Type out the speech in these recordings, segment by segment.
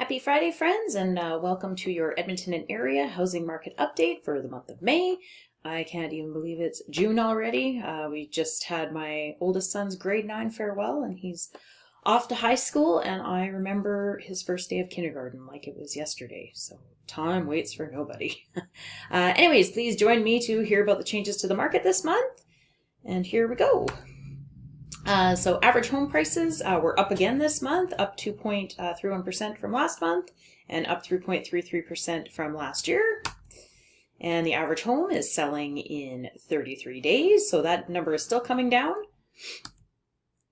Happy Friday, friends, and welcome to your Edmonton and area housing market update for the month of May. I can't even believe it's June already. We just had my oldest son's grade 9 farewell, and he's off to high school, and I remember his first day of kindergarten like it was yesterday, so time waits for nobody. Anyways, please join me to hear about the changes to the market this month, and here we go. So average home prices were up again this month, up 2.31% from last month and up 3.33% from last year. And the average home is selling in 33 days, so that number is still coming down.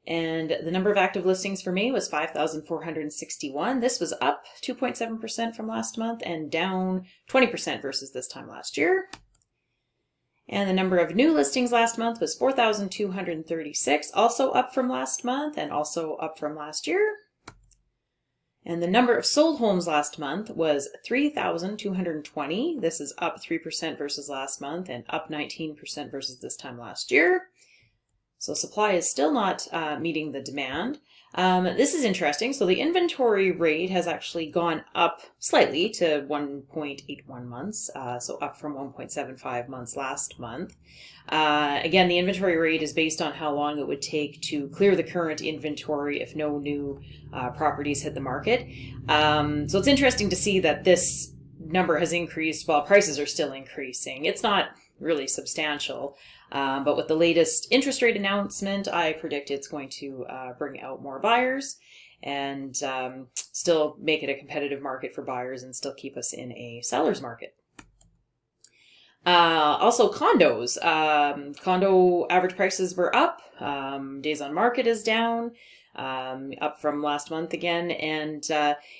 And the number of active listings for May was 5,461. This was up 2.7% from last month and down 20% versus this time last year. And the number of new listings last month was 4,236, also up from last month and also up from last year. And the number of sold homes last month was 3,220. This is up 3% versus last month and up 19% versus this time last year. So supply is still not meeting the demand. This is interesting. So the inventory rate has actually gone up slightly to 1.81 months, so up from 1.75 months last month. Again, the inventory rate is based on how long it would take to clear the current inventory if no new properties hit the market. So it's interesting to see that this number has increased while prices are still increasing. It's not really substantial. But with the latest interest rate announcement, I predict it's going to bring out more buyers and still make it a competitive market for buyers and still keep us in a seller's market. Also condos. Condo average prices were up. Days on market is down, up from last month again. And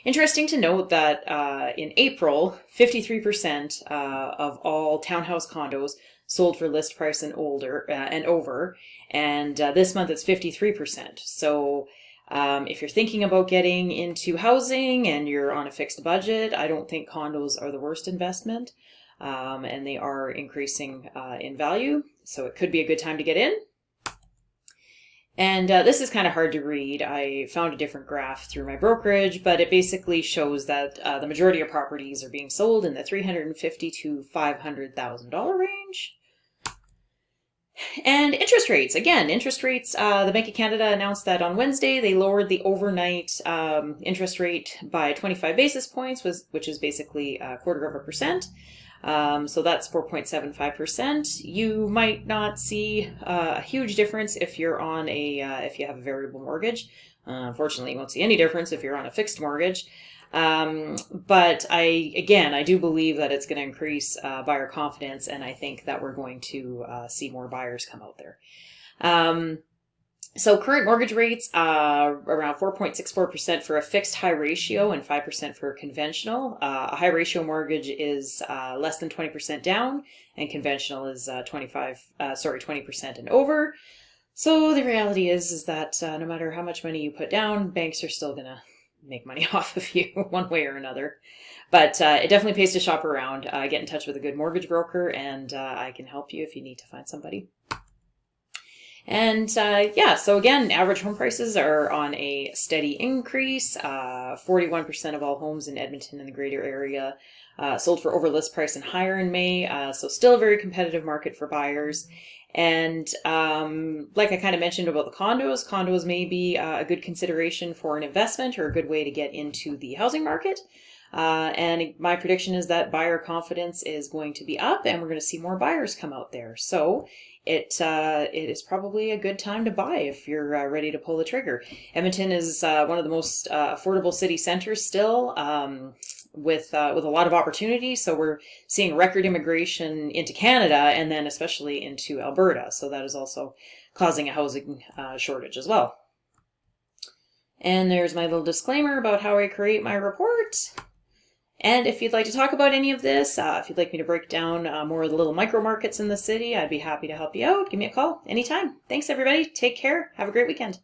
interesting to note that in April, 53% of all townhouse condos sold for list price and over, and this month it's 53%. So if you're thinking about getting into housing and you're on a fixed budget, I don't think condos are the worst investment, and they are increasing in value, so it could be a good time to get in. And this is kind of hard to read. I found a different graph through my brokerage, but it basically shows that the majority of properties are being sold in the $350,000 to $500,000 range. And interest rates. Again, interest rates, the Bank of Canada announced that on Wednesday they lowered the overnight interest rate by 25 basis points, which is basically 0.25%. So that's 4.75%. You might not see a huge difference if you're on if you have a variable mortgage. Unfortunately, you won't see any difference if you're on a fixed mortgage. But I do believe that it's going to increase buyer confidence, and I think that we're going to see more buyers come out there. So current mortgage rates around 4.64% for a fixed high ratio and 5% for a conventional. A high ratio mortgage is less than 20% down, and conventional is 20% and over. So the reality is that no matter how much money you put down, banks are still going to make money off of you one way or another. But it definitely pays to shop around. Get in touch with a good mortgage broker, and I can help you if you need to find somebody. And so again, average home prices are on a steady increase. 41% of all homes in Edmonton and the greater area sold for over list price and higher in May. So still a very competitive market for buyers. And like I kind of mentioned about the condos may be a good consideration for an investment or a good way to get into the housing market. And my prediction is that buyer confidence is going to be up, and we're going to see more buyers come out there. So it is probably a good time to buy if you're ready to pull the trigger. Edmonton is one of the most affordable city centers still, with a lot of opportunity. So we're seeing record immigration into Canada and then especially into Alberta. So that is also causing a housing shortage as well. And there's my little disclaimer about how I create my report. And if you'd like to talk about any of this, if you'd like me to break down more of the little micro markets in the city, I'd be happy to help you out. Give me a call anytime. Thanks, everybody. Take care. Have a great weekend.